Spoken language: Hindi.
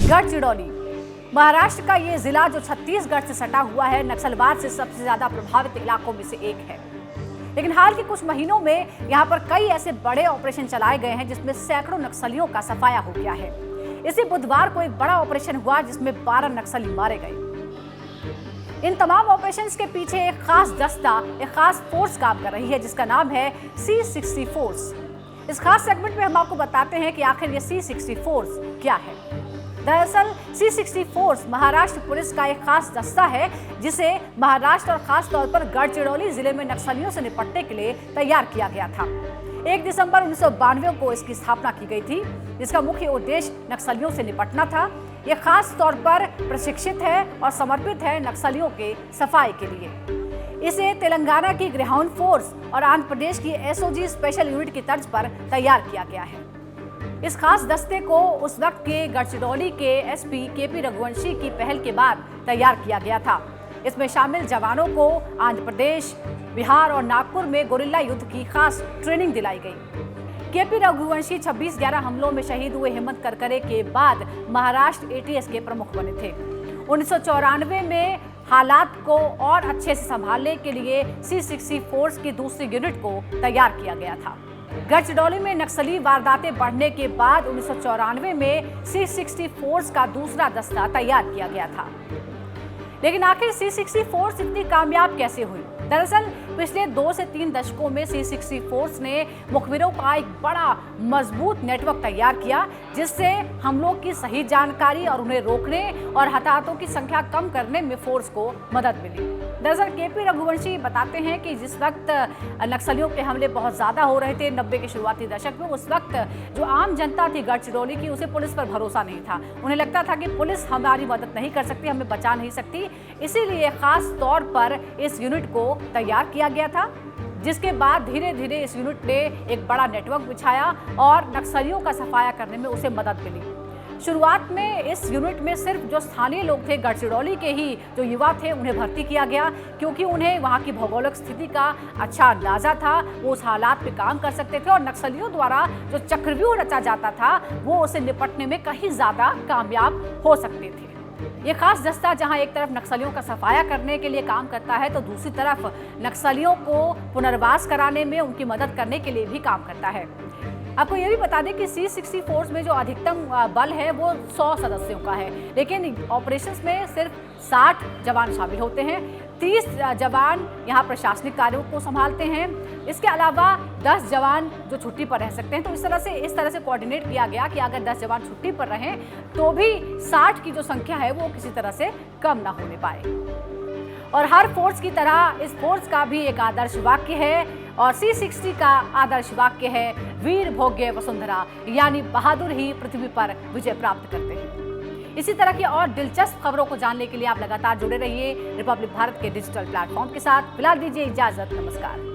गढ़चिरौली महाराष्ट्र का ये जिला जो छत्तीसगढ़ से सटा हुआ है, नक्सलवाद से सबसे ज्यादा प्रभावित इलाकों में से एक है। लेकिन हाल के कुछ महीनों में यहाँ पर कई ऐसे बड़े ऑपरेशन चलाए गए हैं जिसमें सैकड़ों नक्सलियों का सफाया हो गया है। इसी बुधवार को एक बड़ा ऑपरेशन हुआ जिसमें 12 नक्सली मारे गए। इन तमाम ऑपरेशंस के पीछे एक खास दस्ता, एक खास फोर्स काम कर रही है जिसका नाम है C60 फोर्स। इस खास सेगमेंट में हम आपको बताते हैं कि आखिर ये C60 फोर्स क्या है। दरअसल C60 फोर्स महाराष्ट्र पुलिस का एक खास दस्ता है जिसे महाराष्ट्र और खास तौर पर गढ़चिरौली जिले में नक्सलियों से निपटने के लिए तैयार किया गया था। 1 दिसंबर 1992 को इसकी स्थापना की गई थी, जिसका मुख्य उद्देश्य नक्सलियों से निपटना था। यह खास तौर पर प्रशिक्षित है और समर्पित है नक्सलियों के सफाई के लिए। इसे तेलंगाना की ग्रेहाउंड फोर्स और आंध्र प्रदेश की SOG स्पेशल यूनिट की तर्ज पर तैयार किया गया है। इस खास दस्ते को उस वक्त के गढ़चिरौली के SP KP रघुवंशी की पहल के बाद तैयार किया गया था। इसमें शामिल जवानों को आंध्र प्रदेश, बिहार और नागपुर में गोरिल्ला युद्ध की खास ट्रेनिंग दिलाई गई। KP रघुवंशी 26/11 हमलों में शहीद हुए हिम्मत करकरे के बाद महाराष्ट्र ATS के प्रमुख बने थे। 1994 में हालात को और अच्छे से संभालने के लिए C60 फोर्स की दूसरी यूनिट को तैयार किया गया था। गढ़चिरौली में नक्सली वारदातें बढ़ने के बाद 1994 में C60 फोर्स का दूसरा दस्ता तैयार किया गया था। लेकिन आखिर C60 फोर्स इतनी कामयाब कैसे हुई? दरअसल पिछले 2 से 3 दशकों में C60 फोर्स ने मुखबिरों का एक बड़ा मजबूत नेटवर्क तैयार किया, जिससे हमलों की सही जानकारी और उन्हें रोकने और हताहतों की संख्या कम करने में फोर्स को मदद मिली। दरअसल KP रघुवंशी बताते हैं कि जिस वक्त नक्सलियों के हमले बहुत ज़्यादा हो रहे थे 90 के शुरुआती दशक में, उस वक्त जो आम जनता थी गढ़चिरौली की, उसे पुलिस पर भरोसा नहीं था। उन्हें लगता था कि पुलिस हमारी मदद नहीं कर सकती, हमें बचा नहीं सकती। इसीलिए खास तौर पर इस यूनिट को तैयार किया गया था, जिसके बाद धीरे धीरे इस यूनिट ने एक बड़ा नेटवर्क बिछाया और नक्सलियों का सफाया करने में उसे मदद मिली। शुरुआत में इस यूनिट में सिर्फ जो स्थानीय लोग थे, गढ़चिरौली के ही जो युवा थे, उन्हें भर्ती किया गया, क्योंकि उन्हें वहां की भौगोलिक स्थिति का अच्छा अंदाजा था। वो उस हालात पे काम कर सकते थे और नक्सलियों द्वारा जो चक्रव्यूह रचा जाता था वो उसे निपटने में कहीं ज्यादा कामयाब हो सकते थे। ये खास दस्ता जहां एक तरफ नक्सलियों का सफाया करने के लिए काम करता है, तो दूसरी तरफ नक्सलियों को पुनर्वास कराने में उनकी मदद करने के लिए भी काम करता है। आपको ये भी बता दें कि C60 फोर्स में जो अधिकतम बल है वो 100 सदस्यों का है, लेकिन ऑपरेशंस में सिर्फ 60 जवान शामिल होते हैं। 30 जवान यहाँ प्रशासनिक कार्यों को संभालते हैं। इसके अलावा 10 जवान जो छुट्टी पर रह सकते हैं। तो इस तरह से कोऑर्डिनेट किया गया कि अगर 10 जवान छुट्टी पर रहें तो भी 60 की जो संख्या है वो किसी तरह से कम ना होने पाए। और हर फोर्स की तरह इस फोर्स का भी एक आदर्श वाक्य है, और C60 का आदर्श वाक्य है वीर भोग्य वसुंधरा, यानी बहादुर ही पृथ्वी पर विजय प्राप्त करते हैं। इसी तरह की और दिलचस्प खबरों को जानने के लिए आप लगातार जुड़े रहिए रिपब्लिक भारत के डिजिटल प्लेटफॉर्म के साथ। फिलहाल दीजिए इजाजत, नमस्कार।